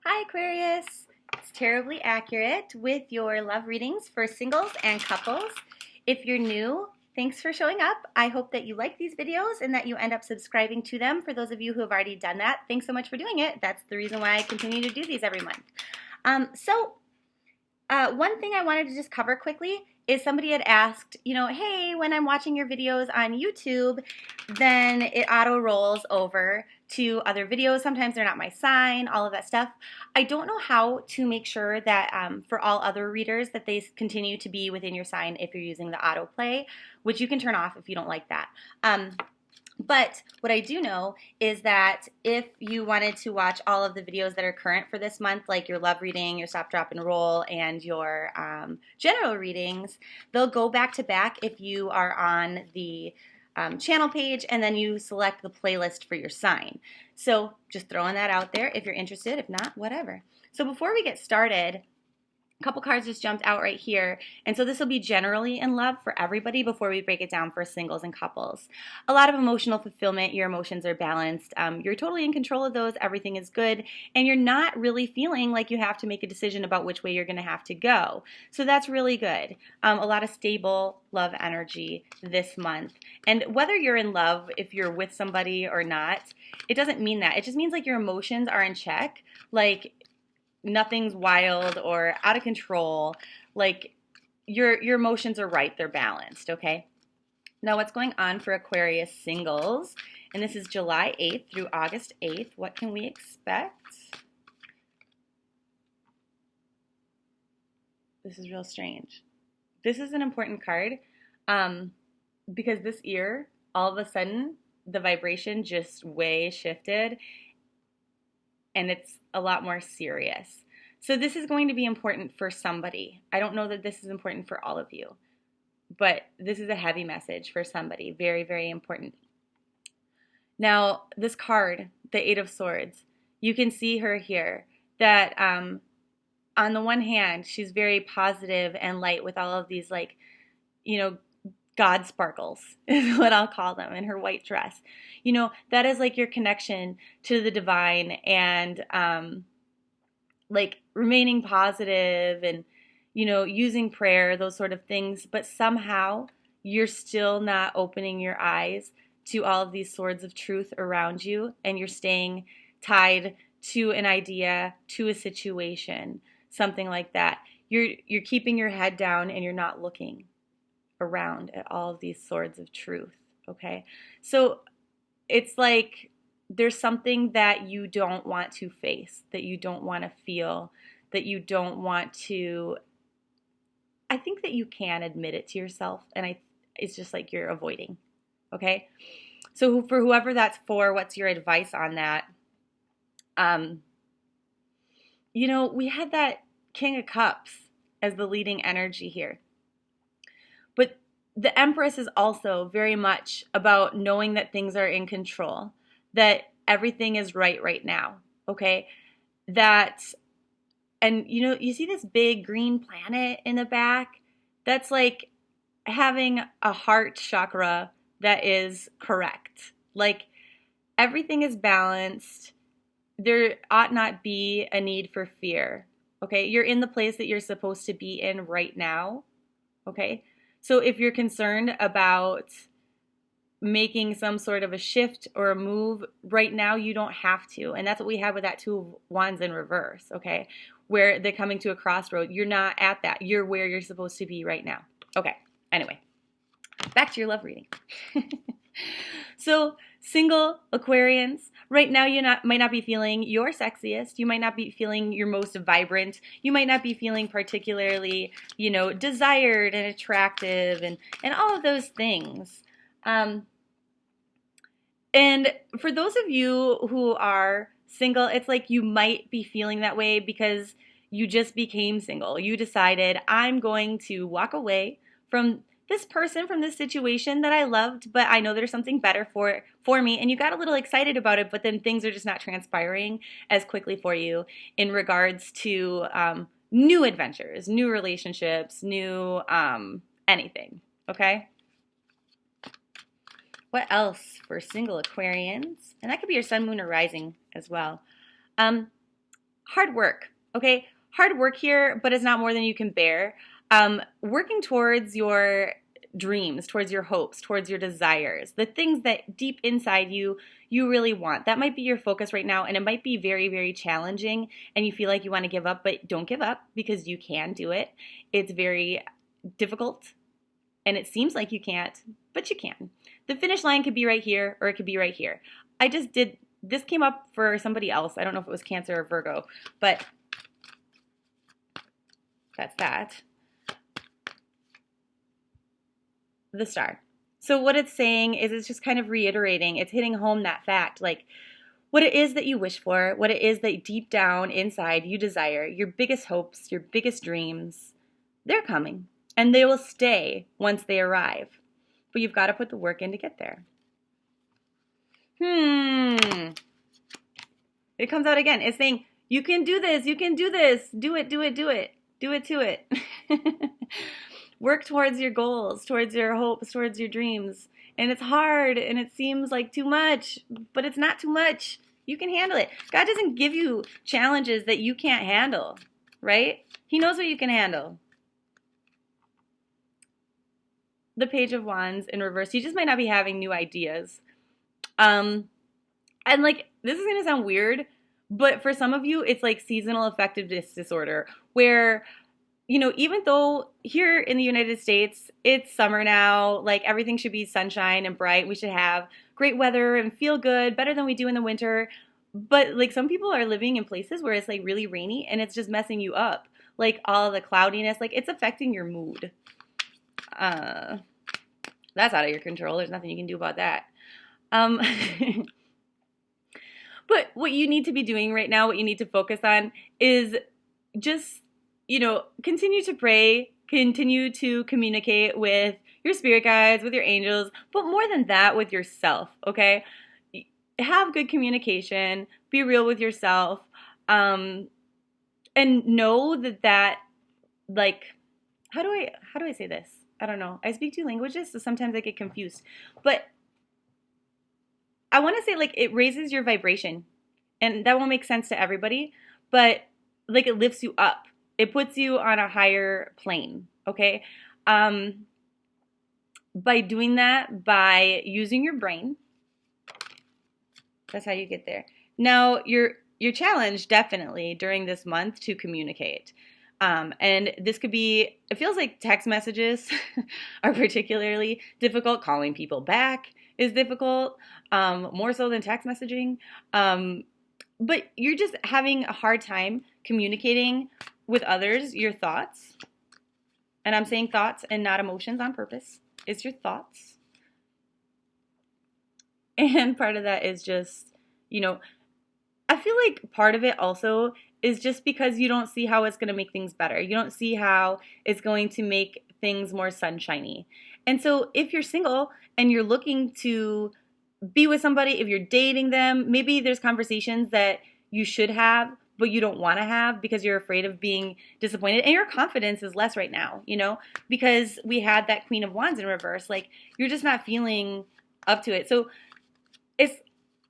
Hi Aquarius, it's Tarot-blee Accurate with your love readings for singles and couples. If you're new, thanks for showing up. I hope that you like these videos and that you end up subscribing to them. For those of you who have already done that, thanks so much for doing it. That's the reason why I continue to do these every month. One thing I wanted to just cover quickly is somebody had asked, hey, when I'm watching your videos on YouTube, then it auto rolls over to other videos. Sometimes they're not my sign, all of that stuff. I don't know how to make sure that for all other readers that they continue to be within your sign if you're using the autoplay, which you can turn off if you don't like that. But what I do know is that if you wanted to watch all of the videos that are current for this month, like your love reading, your stop, drop, and roll, and your general readings, they'll go back to back if you are on the channel page and then you select the playlist for your sign. So just throwing that out there if you're interested. If not, whatever. So before we get started, a couple cards just jumped out right here, and so this will be generally in love for everybody before we break it down for singles and couples. A lot of emotional fulfillment, your emotions are balanced, you're totally in control of those, everything is good, and you're not really feeling like you have to make a decision about which way you're going to have to go. So that's really good. A lot of stable love energy this month. And whether you're in love, if you're with somebody or not, it doesn't mean that. It just means like your emotions are in check, like nothing's wild or out of control. Like your emotions are right, they're balanced, okay? Now what's going on for Aquarius singles? And this is July 8th through August 8th. What can we expect? This is real strange. This is an important card because this year, all of a sudden, the vibration just way shifted and it's a lot more serious. So this is going to be important for somebody. I don't know that this is important for all of you, but this is a heavy message for somebody. Very, very important. Now, this card, the Eight of Swords, you can see her here that on the one hand, she's very positive and light with all of these God sparkles is what I'll call them in her white dress. That is like your connection to the divine and like remaining positive and, using prayer, those sort of things. But somehow you're still not opening your eyes to all of these swords of truth around you, and you're staying tied to an idea, to a situation, something like that. You're keeping your head down and you're not looking around at all of these swords of truth, okay? So it's like there's something that you don't want to face, that you don't want to feel, that you don't want to, I think that you can admit it to yourself, and it's just like you're avoiding, okay? So for whoever that's for, what's your advice on that? We had that King of Cups as the leading energy here. But the Empress is also very much about knowing that things are in control, that everything is right now, okay? And you see this big green planet in the back? That's like having a heart chakra that is correct. Like everything is balanced. There ought not be a need for fear, okay? You're in the place that you're supposed to be in right now, okay? So if you're concerned about making some sort of a shift or a move right now, you don't have to. And that's what we have with that Two of Wands in reverse, okay? Where they're coming to a crossroad. You're not at that. You're where you're supposed to be right now. Okay, anyway, back to your love reading. So single Aquarians, right now you might not be feeling your sexiest. You might not be feeling your most vibrant. You might not be feeling particularly, desired and attractive and all of those things. And for those of you who are single, it's like you might be feeling that way because you just became single. You decided, I'm going to walk away from this person, from this situation that I loved, but I know there's something better for me, and you got a little excited about it, but then things are just not transpiring as quickly for you in regards to new adventures, new relationships, new anything, okay? What else for single Aquarians? And that could be your sun, moon, or rising as well. hard work, okay? Hard work here, but it's not more than you can bear. Working towards your dreams, towards your hopes, towards your desires, the things that deep inside you really want. That might be your focus right now, and it might be very, very challenging, and you feel like you want to give up, but don't give up because you can do it. It's very difficult, and it seems like you can't, but you can. The finish line could be right here, or it could be right here. This came up for somebody else. I don't know if it was Cancer or Virgo, but that's that. The Star. So what it's saying is it's just kind of reiterating, it's hitting home that fact, like what it is that you wish for, what it is that deep down inside you desire, your biggest hopes, your biggest dreams, they're coming and they will stay once they arrive. But you've got to put the work in to get there. It comes out again. It's saying, you can do this, you can do this. Do it, do it, do it. Do it to it. Work towards your goals, towards your hopes, towards your dreams. And it's hard and it seems like too much, but it's not too much. You can handle it. God doesn't give you challenges that you can't handle, right? He knows what you can handle. The Page of Wands in reverse. You just might not be having new ideas. And like, this is going to sound weird, but for some of you, it's like seasonal affective disorder where, you know, even though here in the United States, it's summer now, like everything should be sunshine and bright. We should have great weather and feel good, better than we do in the winter. But like some people are living in places where it's like really rainy and it's just messing you up. Like all the cloudiness, like it's affecting your mood. That's out of your control. There's nothing you can do about that. But what you need to be doing right now, what you need to focus on is just, you know, continue to pray, continue to communicate with your spirit guides, with your angels, but more than that, with yourself, okay? Have good communication, be real with yourself, and know that like, how do I say this? I don't know. I speak two languages, so sometimes I get confused. But I want to say like it raises your vibration, and that won't make sense to everybody, but like it lifts you up. It puts you on a higher plane, okay? By doing that, by using your brain, that's how you get there. Now, you're challenged definitely during this month to communicate. And this could be, it feels like text messages are particularly difficult. Calling people back is difficult, more so than text messaging. But you're just having a hard time communicating with others your thoughts. And I'm saying thoughts and not emotions on purpose. It's your thoughts. And part of that is just, you know, I feel like part of it also is just because you don't see how it's going to make things better. You don't see how it's going to make things more sunshiny. And so if you're single and you're looking to be with somebody, if you're dating them, maybe there's conversations that you should have, but you don't want to have because you're afraid of being disappointed. And your confidence is less right now, you know, because we had that Queen of Wands in reverse. Like, you're just not feeling up to it. So it's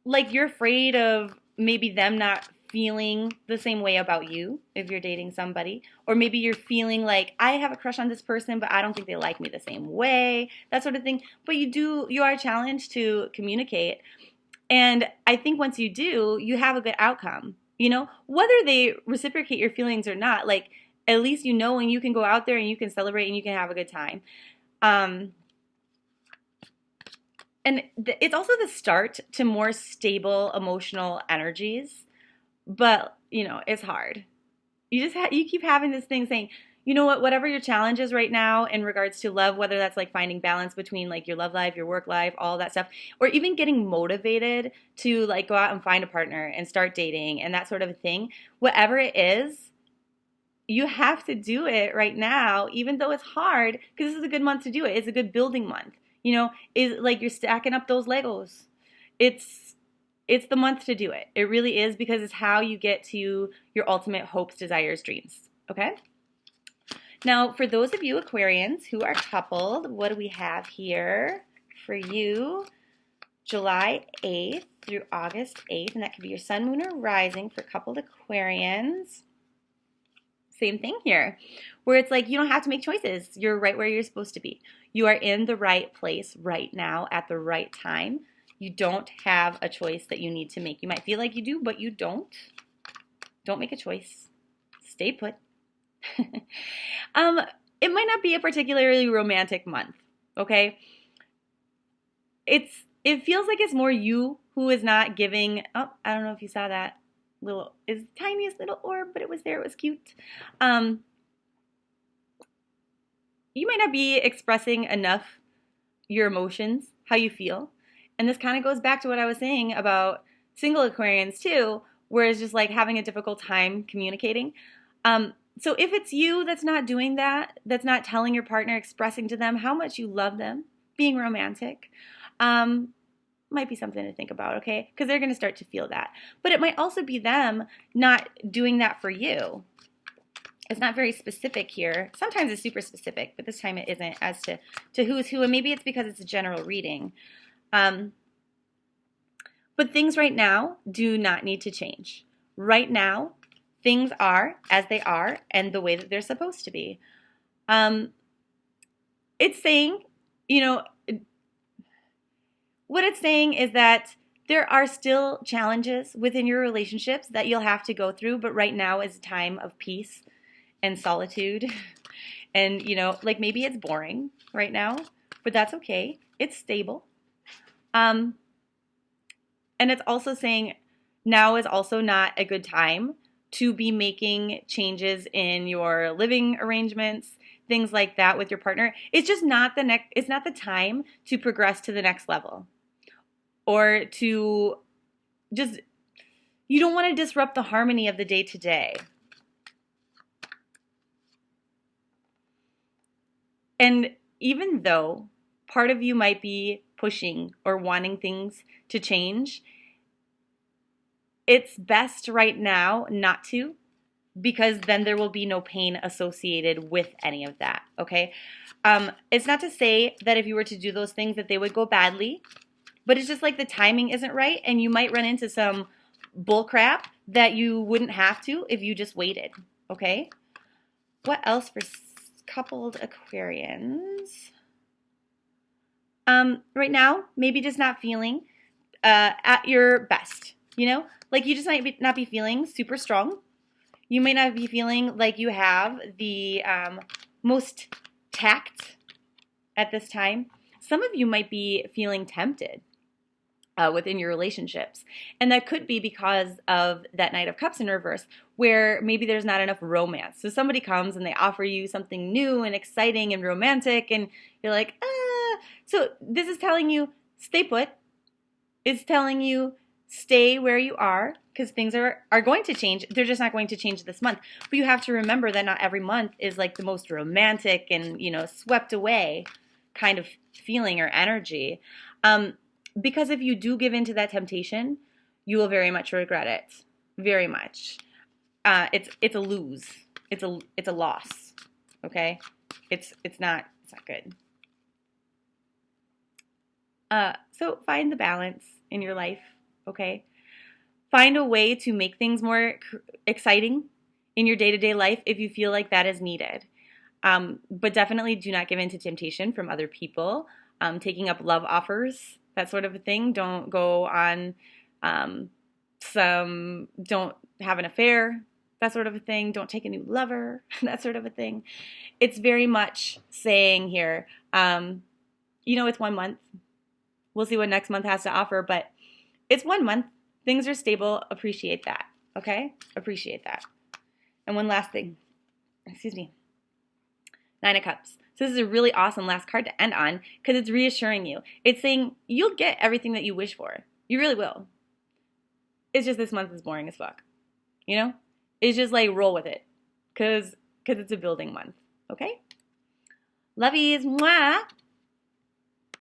like you're afraid of maybe them not feeling the same way about you if you're dating somebody. Or maybe you're feeling like, I have a crush on this person, but I don't think they like me the same way, that sort of thing. But you are challenged to communicate. And I think once you do, you have a good outcome. You know, whether they reciprocate your feelings or not, like at least you know, and you can go out there and you can celebrate and you can have a good time. And it's also the start to more stable emotional energies. But, you know, it's hard. You keep having this thing saying, you know what, whatever your challenge is right now in regards to love, whether that's like finding balance between like your love life, your work life, all that stuff, or even getting motivated to like go out and find a partner and start dating and that sort of a thing, whatever it is, you have to do it right now, even though it's hard, because this is a good month to do it. It's a good building month. You know, is like you're stacking up those Legos. It's the month to do it. It really is, because it's how you get to your ultimate hopes, desires, dreams. Okay? Now, for those of you Aquarians who are coupled, what do we have here for you? July 8th through August 8th, and that could be your sun, moon, or rising for coupled Aquarians. Same thing here, where it's like you don't have to make choices. You're right where you're supposed to be. You are in the right place right now at the right time. You don't have a choice that you need to make. You might feel like you do, but you don't. Don't make a choice. Stay put. It might not be a particularly romantic month, okay? It feels like it's more you who is not giving. Oh, I don't know if you saw that. Is tiniest little orb, but it was there. It was cute. You might not be expressing enough your emotions, how you feel. And this kind of goes back to what I was saying about single Aquarians too, where it's just like having a difficult time communicating. So if it's you that's not doing that, that's not telling your partner, expressing to them how much you love them, being romantic, might be something to think about, okay? Because they're going to start to feel that. But it might also be them not doing that for you. It's not very specific here. Sometimes it's super specific, but this time it isn't as to who's who, and maybe it's because it's a general reading. But things right now do not need to change. Right now, things are as they are and the way that they're supposed to be. It's saying, you know, what it's saying is that there are still challenges within your relationships that you'll have to go through, but right now is a time of peace and solitude. And, you know, like maybe it's boring right now, but that's okay. It's stable. And it's also saying now is also not a good time to be making changes in your living arrangements, things like that with your partner. It's just not it's not the time to progress to the next level. Or to just, you don't want to disrupt the harmony of the day-to-day. And even though part of you might be pushing or wanting things to change, it's best right now not to, because then there will be no pain associated with any of that, okay? It's not to say that if you were to do those things that they would go badly, but it's just like the timing isn't right, and you might run into some bull crap that you wouldn't have to if you just waited, okay? What else for coupled Aquarians? Right now, maybe just not feeling at your best, you know? Like you just might not be feeling super strong. You might not be feeling like you have the most tact at this time. Some of you might be feeling tempted within your relationships. And that could be because of that Knight of Cups in reverse, where maybe there's not enough romance. So somebody comes and they offer you something new and exciting and romantic, and you're like, ah. So this is telling you, stay put. It's telling you, stay where you are, because things are going to change. They're just not going to change this month. But you have to remember that not every month is like the most romantic and, you know, swept away kind of feeling or energy. Because if you do give into that temptation, you will very much regret it. Very much. It's a lose. It's a loss. Okay? It's not good. So find the balance in your life, okay? Find a way to make things more exciting in your day-to-day life if you feel like that is needed. But definitely do not give in to temptation from other people. Taking up love offers, that sort of a thing. Don't go on don't have an affair, that sort of a thing. Don't take a new lover, that sort of a thing. It's very much saying here, you know, it's 1 month. We'll see what next month has to offer, but it's 1 month. Things are stable. Appreciate that, okay? Appreciate that. And one last thing. Excuse me. 9 of Cups. So this is a really awesome last card to end on because it's reassuring you. It's saying you'll get everything that you wish for. You really will. It's just this month is boring as fuck. You know? It's just like roll with it because it's a building month. Okay? Lovies. Mwah.